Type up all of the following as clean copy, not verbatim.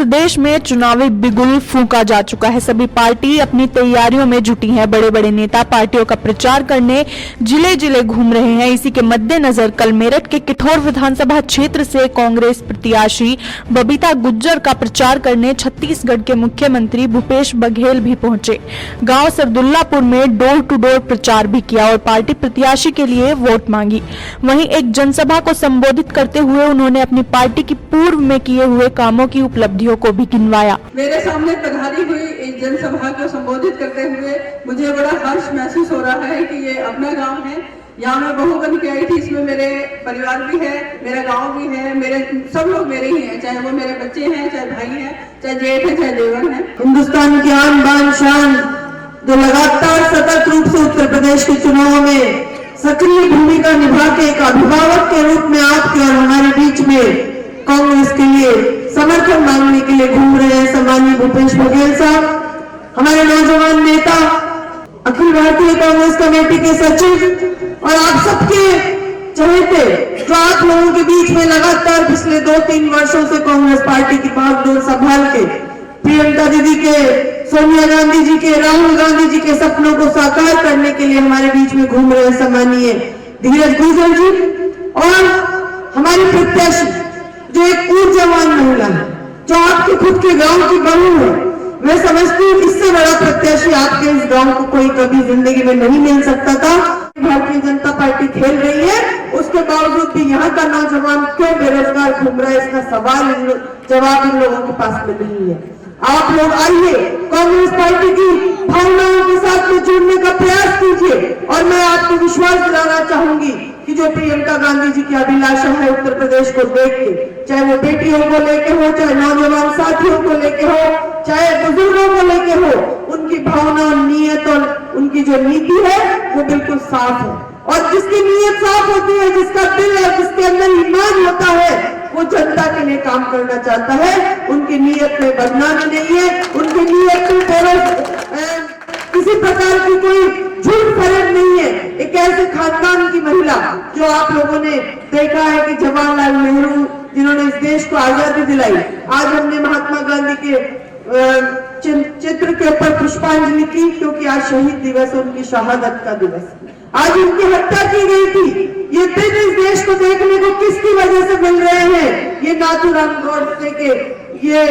प्रदेश में चुनावी बिगुल फूंका जा चुका है। सभी पार्टी अपनी तैयारियों में जुटी हैं। बड़े बड़े नेता पार्टियों का प्रचार करने जिले जिले घूम रहे हैं। इसी के मद्देनजर कल मेरठ के किठौर विधानसभा क्षेत्र से कांग्रेस प्रत्याशी बबीता गुज्जर का प्रचार करने छत्तीसगढ़ के मुख्यमंत्री भूपेश बघेल भी पहुंचे। गांव सरदुल्लापुर में डोर टू डोर प्रचार भी किया और पार्टी प्रत्याशी के लिए वोट मांगी। वहीं एक जनसभा को संबोधित करते हुए उन्होंने अपनी पार्टी की पूर्व में किए हुए कामों की उपलब्धियों को भी गिनवाया। मेरे सामने पधारी हुई एक जनसभा को संबोधित करते हुए मुझे बड़ा हर्ष महसूस हो रहा है कि ये अपना गांव है। यहाँ मैं बहू बन के आई थी। इसमें मेरे परिवार भी है, मेरा गांव भी है, मेरे सब लोग मेरे ही हैं, चाहे वो मेरे बच्चे हैं, चाहे भाई हैं, चाहे जेठ है, चाहे देवर है। हिंदुस्तान की आन बान शान जो लगातार सतत रूप से उत्तर प्रदेश के चुनाव में सक्रिय भूमिका निभा के एक अभिभावक के रूप में आपके और हमारे बीच में कांग्रेस के लिए समर्थन मांगने के लिए घूम रहे हैं सम्माननीय भूपेश बघेल साहब, हमारे नौजवान नेता, अखिल भारतीय कांग्रेस कमेटी के सचिव और आप सबके चहेते जो आप लोगों के बीच में लगातार पिछले 2-3 वर्षों से कांग्रेस पार्टी की बागडोर संभाल के प्रियंका दीदी के, सोनिया गांधी जी के, राहुल गांधी जी के सपनों को साकार करने के लिए हमारे बीच में घूम रहे सम्माननीय धीरज गुज्जर जी और हमारी प्रत्याशी जो एक ऊर्जावान महिला है, जो आपके खुद के गांव की बहू है। मैं समझती हूँ इससे बड़ा प्रत्याशी आपके इस गांव को कोई कभी जिंदगी में नहीं मिल सकता था। भारतीय जनता पार्टी खेल रही है, उसके बावजूद भी यहाँ का नौजवान क्यों बेरोजगार घूम रहा है, इसका जवाब इन लोगों के पास में नहीं है। आप लोग आइए, कांग्रेस पार्टी की भावनाओं के साथ में जुड़ने का प्रयास कीजिए और मैं आपको विश्वास दिलाना चाहूंगी कि जो प्रियंका गांधी जी की अभिलाषा है उत्तर प्रदेश को देख के, चाहे वो बेटियों को लेके हो, चाहे नौजवान साथियों को लेके हो, चाहे बुजुर्गों को लेके हो, उनकी भावना, नीयत और उनकी जो नीति है वो बिल्कुल साफ है। और जिसकी नीयत साफ होती है, जिसका दिल है, जिसके अंदर ईमान होता है, वो जनता के लिए काम करना चाहता है। उनकी नीयत में बदनामी नहीं है, उनकी नीयत में किसी प्रकार की कोई झूठ फरेब नहीं है। एक ऐसे खानदान की महिला जो आप लोगों ने देखा है कि जवाहरलाल नेहरू जिन्होंने इस देश को आजादी दिलाई, आज हमने महात्मा गांधी के चित्र के ऊपर पुष्पांजलि की क्योंकि आज शहीद दिवस, उनकी शहादत का दिवस, आज उनकी हत्या की गई थी। ये दिन इस देश को देखने को किसकी वजह से मिल रहे हैं? ये नाथूराम गोडसे के ये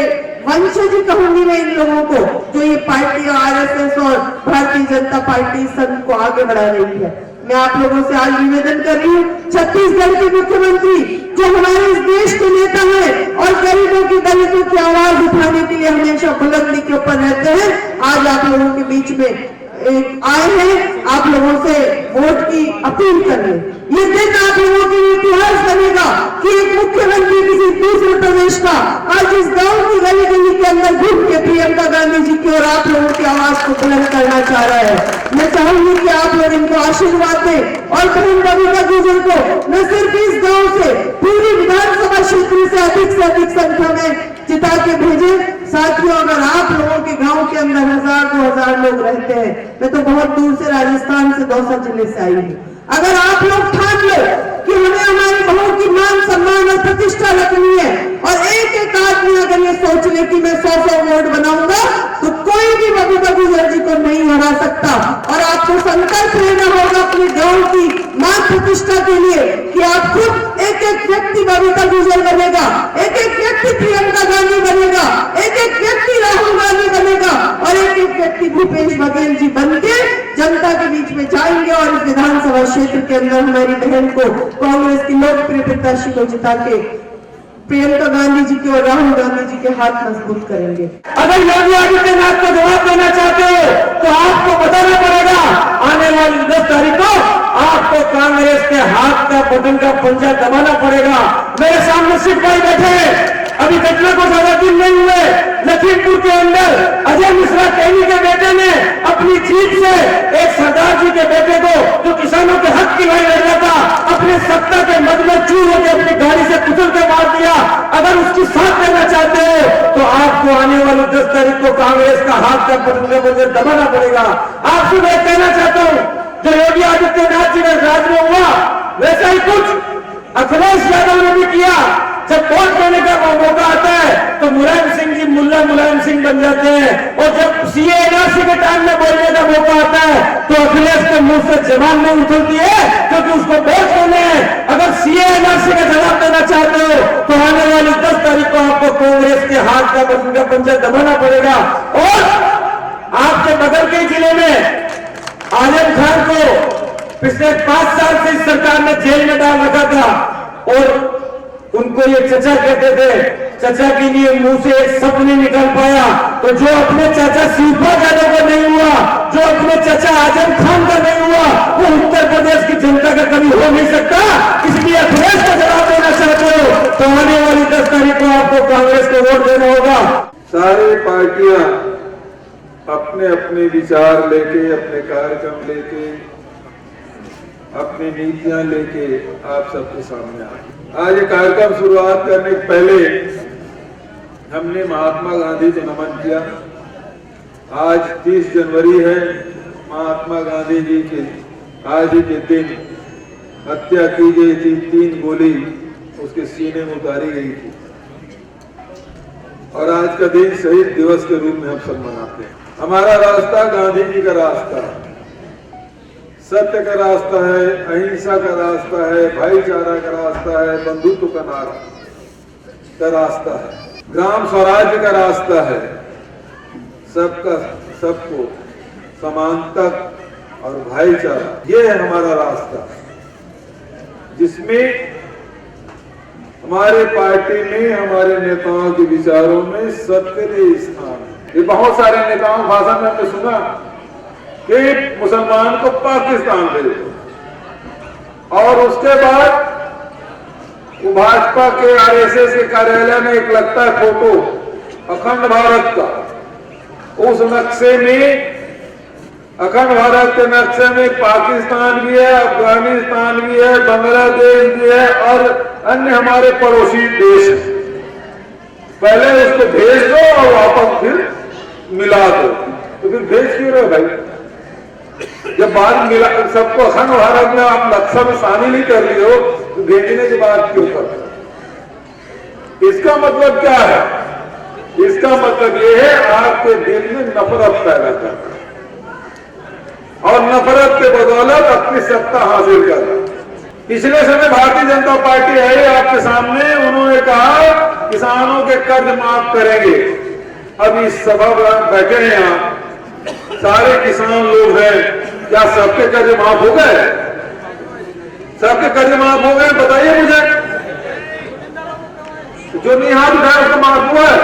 वंशज कहूंगी मैं इन लोगों को, जो ये पार्टी आरएसएस और भारतीय जनता पार्टी संघ को आगे बढ़ा रही है। मैं आप लोगों से आज निवेदन कर रही हूँ, छत्तीसगढ़ के मुख्यमंत्री जो हमारे इस देश के नेता हैं और गरीबों की, दलितों की आवाज उठाने के लिए हमेशा बुलंदी के ऊपर रहते हैं, आज आप लोगों के बीच में आए हैं, आप लोगों से वोट की अपील कर रहे हैं। ये दिन आप लोगों के लिए इतिहास बनेगा कि एक मुख्यमंत्री किसी दूसरे प्रदेश का आज इस गांव की गली गली के अंदर घुस के प्रियंका गांधी जी की और आप लोगों की आवाज को बुलंद करना चाह रहा है। मैं चाहूंगी कि आप लोग इनको आशीर्वाद दें और बहन बबीता गुज्जर को न सिर्फ इस गाँव से, पूरी विधानसभा क्षेत्र से अधिक संख्या में जिता के भेजे। साथियों, अगर आप लोगों के गांव के अंदर 1000-2000 लोग रहते हैं, मैं तो बहुत दूर से राजस्थान से दौसा जिले से आई हूँ, अगर आप लोग ठान लो कि हमें हमारी बहू की मान, सम्मान और प्रतिष्ठा रखनी है और एक एक आदमी अगर ये सोच ले कि मैं 100 वोट बनाऊंगा तो कोई भी बबीता गुज्जर जी को नहीं हरा सकता। और आपको संकल्प लेना होगा अपने गांव की मान प्रतिष्ठा के लिए कि आप खुद एक एक व्यक्ति बबीता गुज्जर बनेगा, एक एक व्यक्ति प्रियंका गांधी बनेगा, एक एक व्यक्ति राहुल गांधी बनेगा और एक एक व्यक्ति भूपेश बघेल जी बनके जनता के बीच में जाएंगे और इस विधानसभा क्षेत्र के अंदर हमारी बहन को, कांग्रेस की लोकप्रिय प्रत्याशी को जिता के प्रियंका गांधी जी के और राहुल गांधी जी के हाथ मजबूत करेंगे। अगर योगी आदित्यनाथ को जवाब देना चाहते हो तो आपको बताना पड़ेगा, आने वाली 10 तारीख को आपको कांग्रेस के हाथ का बटन का पंजा दबाना पड़ेगा। मेरे सामने सिख भाई बैठे, अभी घटना को ज्यादा दिन नहीं हुए, लखीमपुर के अंदर अजय मिश्रा कैनी के बेटे ने अपनी जीत से एक सरदार जी के बेटे को, जो किसानों के हक की लड़ाई लड़ रहा था, अपने सत्ता के मद में चूर होकर अपनी गाड़ी से कुचल के मार दिया। अगर उसकी साथ लेना चाहते हो तो आपको आने वाली 10 तारीख को कांग्रेस का हाथ का बटन दबाना पड़ेगा। आपसे मैं कहना चाहता हूँ, जो योगी आदित्यनाथ जी ने राज में हुआ वैसा ही कुछ अखिलेश यादव ने भी किया। जब वोट देने का मौका आता है तो मुलायम सिंह जी मुल्ला मुलायम सिंह बन जाते हैं, और जब सीए एनआरसी के टाइम में बोलने का मौका आता है तो अखिलेश के मुंह से जबान नहीं उछलती है, क्योंकि उसको वोट देने हैं। अगर सीए एनआरसी का जवाब देना चाहते हो तो आने वाली 10 तारीख को आपको कांग्रेस के हाथ का पंजा दबाना पड़ेगा। और आपके बगल के जिले में आजम खान को पिछले 5 साल से इस सरकार ने जेल में डाल रखा था, और उनको ये चचा कहते थे, चचा के लिए मुंह से एक शब्द नहीं निकल पाया। तो जो अपने चाचा शिवपाल यादव का नहीं हुआ, जो अपने चाचा आजम खान का नहीं हुआ, वो उत्तर प्रदेश की जनता का कभी हो नहीं सकता। इसलिए अखिलेश का जवाब देना चाहते हो तो आने वाली 10 तारीख को आपको कांग्रेस को वोट देना होगा। सारी पार्टियां अपने अपने विचार लेके, अपने कार्यक्रम लेके, अपनी नीतियां लेके आप सबके सामने आए। आज ये कार्यक्रम शुरुआत करने के पहले हमने महात्मा गांधी को नमन किया। आज 30 जनवरी है, महात्मा गांधी जी की आज ही के दिन हत्या की गई थी, 3 गोली उसके सीने में उतारी गई थी, और आज का दिन शहीद दिवस के रूप में हम सब मनाते हैं। हमारा रास्ता गांधी जी का रास्ता है, सत्य का रास्ता है, अहिंसा का रास्ता है, भाईचारा का रास्ता है, बंधुत्व का का रास्ता है, ग्राम स्वराज्य का रास्ता है, सबका सबको समानता और भाईचारा, ये है हमारा रास्ता, जिसमें हमारे पार्टी में, हमारे नेताओं के विचारों में सबके लिए स्थान है। ये बहुत सारे नेताओं भाषण में हमने सुना कि मुसलमान को पाकिस्तान भेजो, और उसके बाद वो भाजपा के आरएसएस के कार्यालय में एक लगता है फोटो अखंड भारत का, उस नक्शे में, अखंड भारत के नक्शे में पाकिस्तान भी है, अफगानिस्तान भी है, बांग्लादेश भी है, और अन्य हमारे पड़ोसी देश हैं। पहले उसको भेज दो और वापस फिर मिला दो, तो फिर भेज क्यों रहे भाई? जब बाद मिला सबको अखंड भारत में आप नक्शा में शामिल नहीं कर रही हो तो भेजने की बात क्यों कर रहे हो? इसका मतलब क्या है? इसका मतलब ये है आपके दिल में नफरत पैदा करना, और नफरत के बदौलत अपनी सत्ता हासिल करना। पिछले समय भारतीय जनता पार्टी आई आपके सामने, उन्होंने कहा किसानों के कर्ज माफ करेंगे। अब इस सभा में बैठे हैं यहाँ, सारे किसान लोग हैं, क्या सबके कर्ज माफ हो गए? सबके कर्ज माफ हो गए? बताइए मुझे, जो नहीं हाथ उठाया उसको माफ हुआ है?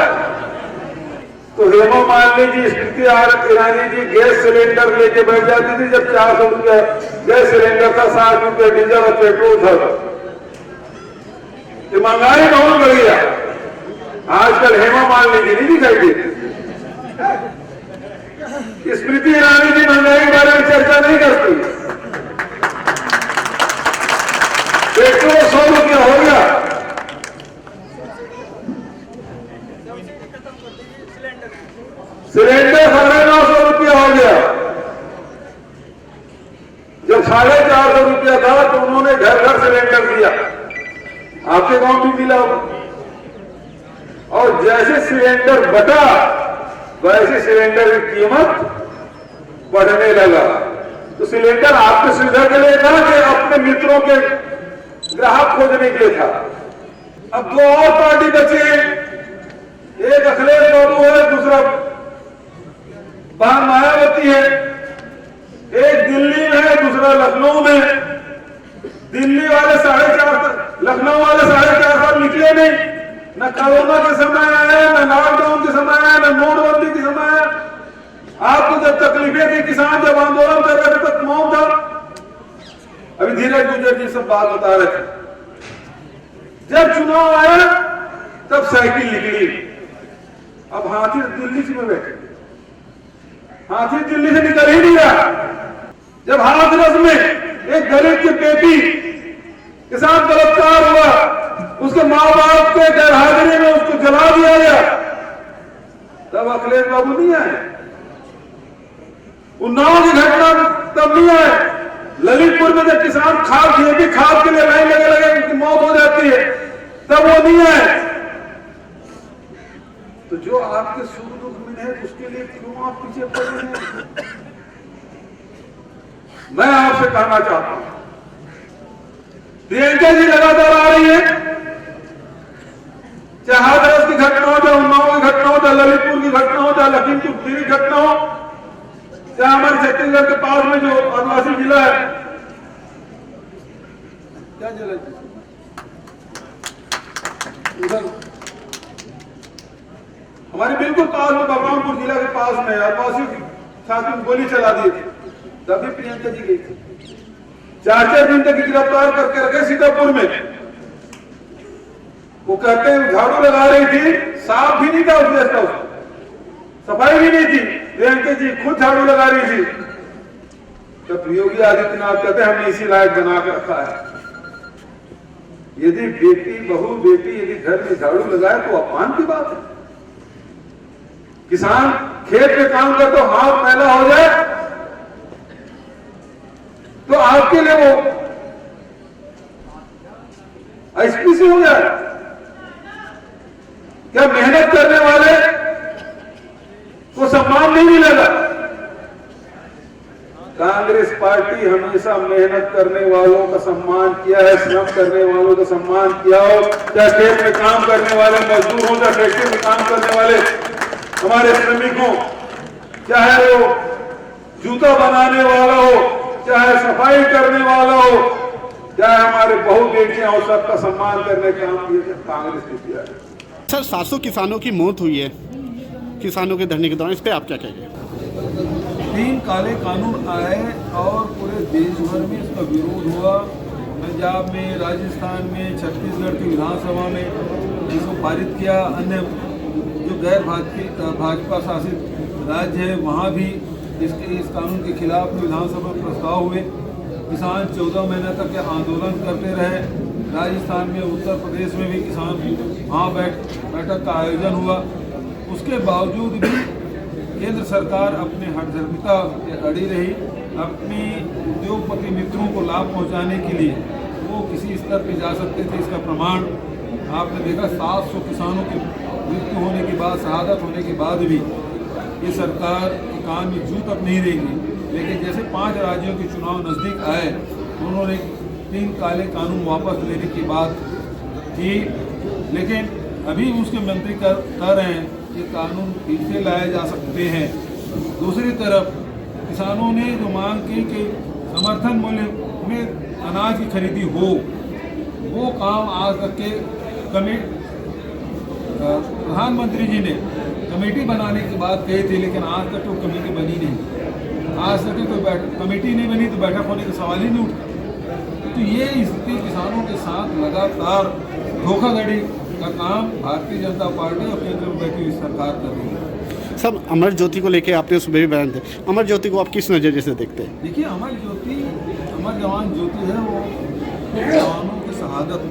तो हेमा मालिनी जी, स्मृति ईरानी जी गैस सिलेंडर लेके बैठ जाती थी जब 400 रुपया गैस सिलेंडर था, 60 रुपये डीजल और पेट्रोल था। ये महंगाई बहुत बढ़ गया। आजकल हेमा मालिनी जी नहीं दिखाई देती, स्मृति ईरानी जी महंगाई के बारे में चर्चा नहीं करती। पेट्रोल 100 रुपया हो गया, सिलेंडर 950 रुपया हो गया। जब 450 रुपया था तो उन्होंने घर घर सिलेंडर दिया, आपके गांव भी मिला होगा। और जैसे सिलेंडर बटा वैसे सिलेंडर की कीमत बढ़ने लगा। तो सिलेंडर आपकी सुविधा के लिए था कि अपने मित्रों के ग्राहक खोजने के लिए था। अब 2 और पार्टी बची, एक अखिलेश बाबू है, दूसरा बहन मायावती है। एक दिल्ली में है, दूसरा लखनऊ में। दिल्ली वाले 4.5, लखनऊ वाले 4.5 साल निकले नहीं, न कोरोना के समय आया, न लॉकडाउन के समय आया, न नोटबंदी के समय आया। आपको जब तकलीफें थी, किसान जब आंदोलन कर रहे थे तब मौत था। अभी धीरज गुर्जर जी सब बात बता रहे थे, जब चुनाव आया तब साइकिल निकली। अब हाथी दिल्ली से में बैठे, हाथी दिल्ली से निकल ही नहीं रहा। जब हाथरस में एक दलित की बेटी के साथ बलात्कार हुआ, उसके माँ बाप के गैर हाजिरी में उसको जला दिया गया, तब अखिलेश बाबू नहीं आए। उन्नाव की घटना तब नहीं आए। ललितपुर में जब किसान खाद के लिए लाइन लगे उनकी मौत हो जाती है, तब वो नहीं आए। तो जो आपके सुख दुख में है उसके लिए क्यों आप पीछे पड़े हैं? मैं आपसे कहना चाहता हूं, प्रियंका जी लगातार आ रही है, चाहे हाथरस की घटना हो, चाहे उन्नाव की घटना हो, चाहे ललितपुर की घटना हो, चाहे लखीमपुर खीरी की घटना हो, चाहे हमारे छत्तीसगढ़ के पास में जो आदिवासी जिला है, क्या जिला है उधर हमारे बिल्कुल पास में बलरामपुर जिला के पास में आदिवासी छात्र गोली चला दी थी, तभी प्रियंका जी गई थी। 4-4 दिन तक गिरफ्तार करके रखे सीतापुर में। वो कहते हैं झाड़ू लगा रही थी, साफ भी नहीं था उस देश का, सफाई भी नहीं थी, प्रियंका जी खुद झाड़ू लगा रही थी। तो योगी आदित्यनाथ कहते हैं हमने इसी लायक बना के रखा है। यदि बेटी बहू बेटी यदि घर में झाड़ू लगाए तो अपमान की बात है। किसान खेत में काम कर तो हाथ मैला हो जाए तो आपके लिए वो एसपीसी हो जाए क्या? मेहनत करने वाले को सम्मान नहीं मिलेगा? कांग्रेस पार्टी हमेशा मेहनत करने वालों का सम्मान किया है, श्रम करने वालों का सम्मान किया हो, चाहे खेत में काम करने वाले मजदूर हो, चाहे फैक्ट्री में काम करने वाले हमारे श्रमिक हो, चाहे वो जूता बनाने वाला हो, चाहे सफाई करने वाला हो, चाहे हमारे बहू बेटियां हो, सबका सम्मान करने का काम किया कांग्रेस ने किया है। सर 700 किसानों की मौत हुई है किसानों के धरने के दौरान, इस पे आप क्या कहेंगे? 3 काले कानून आए और पूरे देश भर में इसका विरोध हुआ। पंजाब में, राजस्थान में, छत्तीसगढ़ की विधानसभा में इसको पारित किया। अन्य जो गैर भाजपा शासित राज्य है वहाँ भी इस कानून के खिलाफ विधानसभा में प्रस्ताव हुए। किसान 14 महीने तक के आंदोलन करते रहे। राजस्थान में, उत्तर प्रदेश में भी किसान वहाँ बैठक का आयोजन हुआ। उसके बावजूद भी केंद्र सरकार अपने हठधर्मिता पे अड़ी रही। अपने उद्योगपति मित्रों को लाभ पहुंचाने के लिए वो किसी स्तर पे जा सकते थे। इसका प्रमाण आपने देखा, 700 किसानों की मृत्यु होने के बाद, शहादत होने के बाद भी ये सरकार के कान में जू तक नहीं रहेगी। लेकिन जैसे 5 राज्यों के चुनाव नज़दीक आए, उन्होंने 3 काले कानून वापस लेने की बात की, लेकिन अभी उसके मंत्री कर रहे हैं कि कानून फिर से लाए जा सकते हैं। दूसरी तरफ किसानों ने जो मांग की कि समर्थन मूल्य में अनाज की खरीदी हो, वो काम आज तक के प्रधानमंत्री जी ने कमेटी बनाने की बात कही थी, लेकिन आज तक तो कमेटी बनी नहीं। आज तक कोई कमेटी नहीं बनी तो बैठक होने का सवाल ही नहीं उठा। तो ये स्थिति किसानों के साथ लगातार धोखाधड़ी का काम भारतीय जनता पार्टी और केंद्र में बैठी हुई सरकार कर रही है। सब अमर ज्योति को लेके आपने सुबह भी बयान थे, अमर ज्योति को आप किस नज़रिए से देखते हैं? देखिए, अमर जवान ज्योति है, वो जवानों की शहादत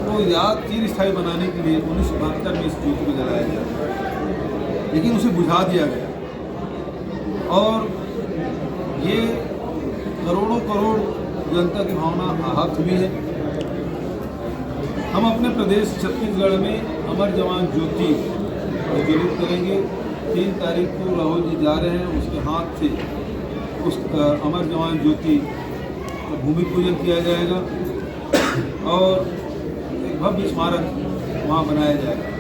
को याद चिरस्थायी बनाने के लिए 1972 में इस ज्योति को जलाया गया, लेकिन उसे बुझा दिया गया और ये करोड़ों करोड़ जनता की भावना आहत हुई है। हम अपने प्रदेश छत्तीसगढ़ में अमर जवान ज्योति प्रज्वलित करेंगे। 3 तारीख को राहुल जी जा रहे हैं, उसके हाथ से उस अमर जवान ज्योति का भूमि पूजन किया जाएगा और एक भव्य स्मारक वहाँ बनाया जाएगा।